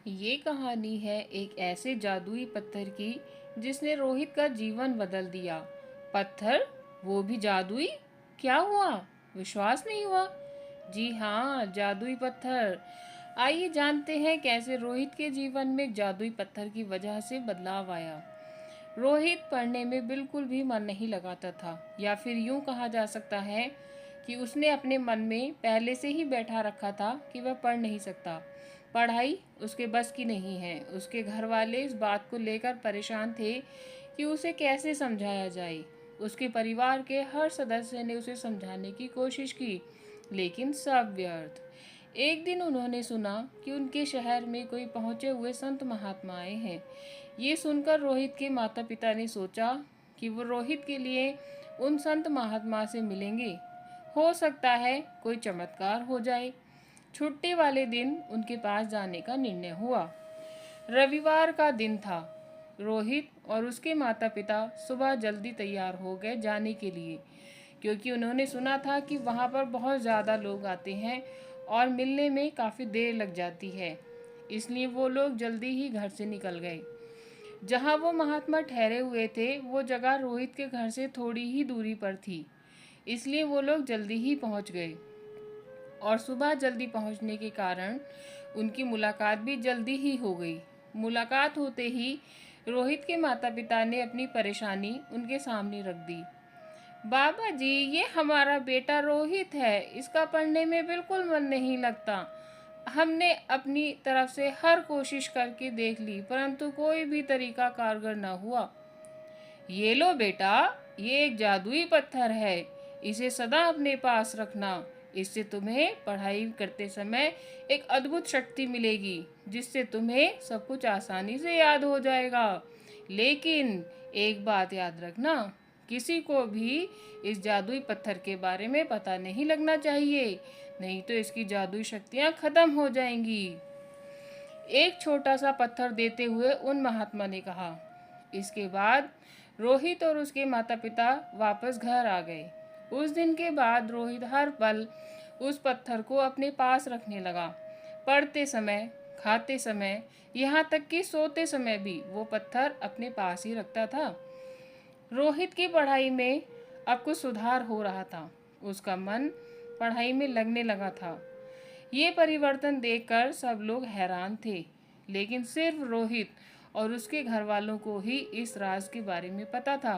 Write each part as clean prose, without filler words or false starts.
ये कहानी है एक ऐसे जादुई पत्थर की जिसने रोहित का जीवन बदल दिया। पत्थर, वो भी जादुई? क्या हुआ? विश्वास नहीं हुआ? जी हाँ, जादुई पत्थर। आइए जानते हैं कैसे रोहित के जीवन में एक जादुई पत्थर की वजह से बदलाव आया। रोहित पढ़ने में बिल्कुल भी मन नहीं लगाता था, या फिर यूं कहा जा सकता है कि उसने अपने मन में पहले से ही बैठा रखा था कि वह पढ़ नहीं सकता। पढ़ाई उसके बस की नहीं है। उसके घर वाले इस बात को लेकर परेशान थे कि उसे कैसे समझाया जाए। उसके परिवार के हर सदस्य ने उसे समझाने की कोशिश की, लेकिन सब व्यर्थ। एक दिन उन्होंने सुना कि उनके शहर में कोई पहुंचे हुए संत महात्मा आए हैं। ये सुनकर रोहित के माता पिता ने सोचा कि वो रोहित के लिए उन संत महात्मा से मिलेंगे। हो सकता है कोई चमत्कार हो जाए। छुट्टी वाले दिन उनके पास जाने का निर्णय हुआ। रविवार का दिन था। रोहित और उसके माता पिता सुबह जल्दी तैयार हो गए जाने के लिए, क्योंकि उन्होंने सुना था कि वहाँ पर बहुत ज़्यादा लोग आते हैं और मिलने में काफ़ी देर लग जाती है। इसलिए वो लोग जल्दी ही घर से निकल गए। जहाँ वो महात्मा ठहरे हुए थे वो जगह रोहित के घर से थोड़ी ही दूरी पर थी, इसलिए वो लोग जल्दी ही पहुँच गए। और सुबह जल्दी पहुंचने के कारण उनकी मुलाकात भी जल्दी ही हो गई। मुलाकात होते ही रोहित के माता पिता ने अपनी परेशानी उनके सामने रख दी। बाबा जी, ये हमारा बेटा रोहित है। इसका पढ़ने में बिल्कुल मन नहीं लगता। हमने अपनी तरफ से हर कोशिश करके देख ली, परंतु कोई भी तरीका कारगर न हुआ। ये लो बेटा, ये एक जादुई पत्थर है। इसे सदा अपने पास रखना। इससे तुम्हें पढ़ाई करते समय एक अद्भुत शक्ति मिलेगी, जिससे तुम्हें सब कुछ आसानी से याद हो जाएगा। लेकिन एक बात याद रखना, किसी को भी इस जादुई पत्थर के बारे में पता नहीं लगना चाहिए, नहीं तो इसकी जादुई शक्तियाँ खत्म हो जाएंगी। एक छोटा सा पत्थर देते हुए उन महात्मा ने कहा। इसके बाद रोहित और उसके माता पिता वापस घर आ गए। उस दिन के बाद रोहित हर पल उस पत्थर को अपने पास रखने लगा। पढ़ते समय, खाते समय, यहाँ तक कि सोते समय भी वो पत्थर अपने पास ही रखता था। रोहित की पढ़ाई में अब कुछ सुधार हो रहा था। उसका मन पढ़ाई में लगने लगा था। ये परिवर्तन देखकर सब लोग हैरान थे, लेकिन सिर्फ रोहित और उसके घर वालों को ही इस राज के बारे में पता था।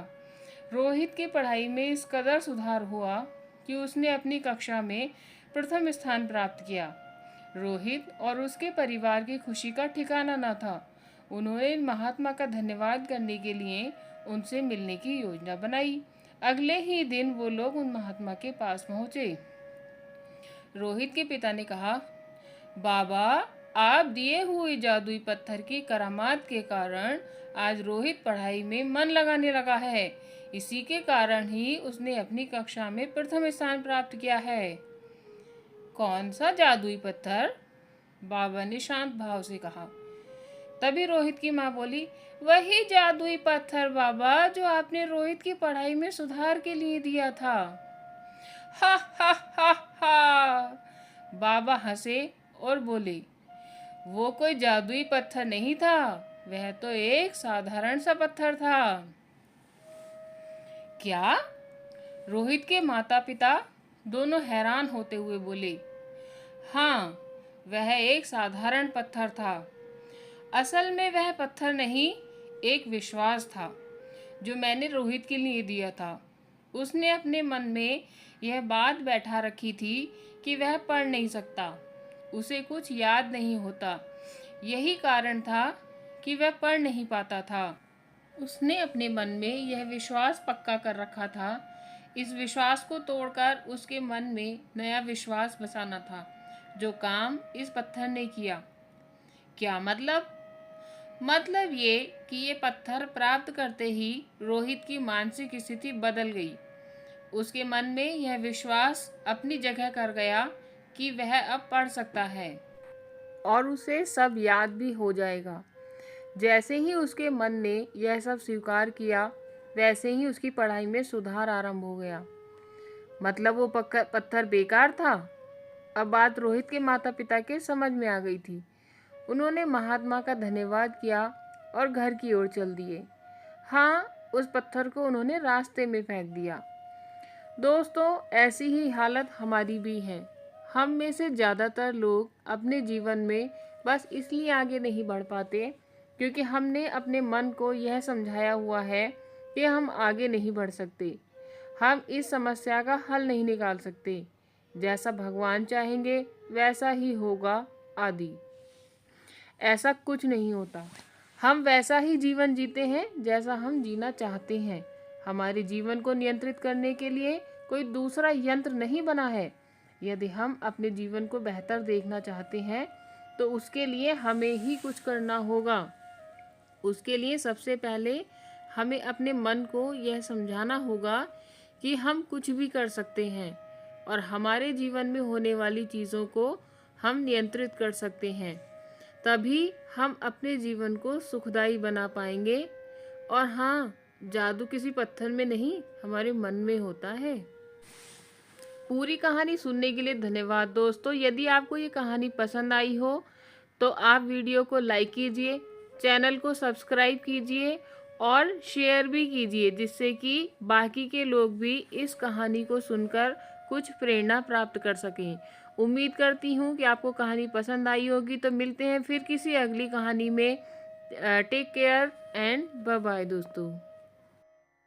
रोहित की पढ़ाई में इस कदर सुधार हुआ कि उसने अपनी कक्षा में प्रथम स्थान प्राप्त किया। रोहित और उसके परिवार की खुशी का ठिकाना न था। उन्होंने महात्मा का धन्यवाद करने के लिए उनसे मिलने की योजना बनाई। अगले ही दिन वो लोग उन महात्मा के पास पहुंचे। रोहित के पिता ने कहा, बाबा, आप दिए हुए जादुई पत्थर की करामात के कारण आज रोहित पढ़ाई में मन लगाने लगा है। इसी के कारण ही उसने अपनी कक्षा में प्रथम स्थान प्राप्त किया है। कौन सा जादुई पत्थर? बाबा ने शांत भाव से कहा। तभी रोहित की माँ बोली, वही जादुई पत्थर बाबा, जो आपने रोहित की पढ़ाई में सुधार के लिए दिया था। हा हा हा हा। बाबा हंसे और बोले, वो कोई जादुई पत्थर नहीं था, वह तो एक साधारण सा पत्थर था। क्या? रोहित के माता पिता दोनों हैरान होते हुए बोले। हाँ, वह एक साधारण पत्थर था। असल में वह पत्थर नहीं, एक विश्वास था जो मैंने रोहित के लिए दिया था। उसने अपने मन में यह बात बैठा रखी थी कि वह पढ़ नहीं सकता, उसे कुछ याद नहीं होता। यही कारण था कि वह पढ़ नहीं पाता था। उसने अपने मन में यह विश्वास पक्का कर रखा था। इस विश्वास को तोड़कर उसके मन में नया विश्वास बसाना था, जो काम इस पत्थर ने किया। क्या मतलब? मतलब ये कि ये पत्थर प्राप्त करते ही रोहित की मानसिक स्थिति बदल गई। उसके मन में यह विश्वास अपनी जगह कर गया कि वह अब पढ़ सकता है और उसे सब याद भी हो जाएगा। जैसे ही उसके मन ने यह सब स्वीकार किया, वैसे ही उसकी पढ़ाई में सुधार आरंभ हो गया। मतलब वो पत्थर बेकार था? अब बात रोहित के माता पिता के समझ में आ गई थी। उन्होंने महात्मा का धन्यवाद किया और घर की ओर चल दिए। हाँ, उस पत्थर को उन्होंने रास्ते में फेंक दिया। दोस्तों, ऐसी ही हालत हमारी भी है। हम में से ज़्यादातर लोग अपने जीवन में बस इसलिए आगे नहीं बढ़ पाते क्योंकि हमने अपने मन को यह समझाया हुआ है कि हम आगे नहीं बढ़ सकते, हम इस समस्या का हल नहीं निकाल सकते, जैसा भगवान चाहेंगे वैसा ही होगा आदि। ऐसा कुछ नहीं होता। हम वैसा ही जीवन जीते हैं जैसा हम जीना चाहते हैं। हमारे जीवन को नियंत्रित करने के लिए कोई दूसरा यंत्र नहीं बना है। यदि हम अपने जीवन को बेहतर देखना चाहते हैं तो उसके लिए हमें ही कुछ करना होगा। उसके लिए सबसे पहले हमें अपने मन को यह समझाना होगा कि हम कुछ भी कर सकते हैं और हमारे जीवन में होने वाली चीज़ों को हम नियंत्रित कर सकते हैं। तभी हम अपने जीवन को सुखदायी बना पाएंगे। और हाँ, जादू किसी पत्थर में नहीं, हमारे मन में होता है। पूरी कहानी सुनने के लिए धन्यवाद दोस्तों। यदि आपको ये कहानी पसंद आई हो तो आप वीडियो को लाइक कीजिए, चैनल को सब्सक्राइब कीजिए और शेयर भी कीजिए, जिससे कि बाकी के लोग भी इस कहानी को सुनकर कुछ प्रेरणा प्राप्त कर सकें। उम्मीद करती हूँ कि आपको कहानी पसंद आई होगी। तो मिलते हैं फिर किसी अगली कहानी में। Take care and bye bye दोस्तों।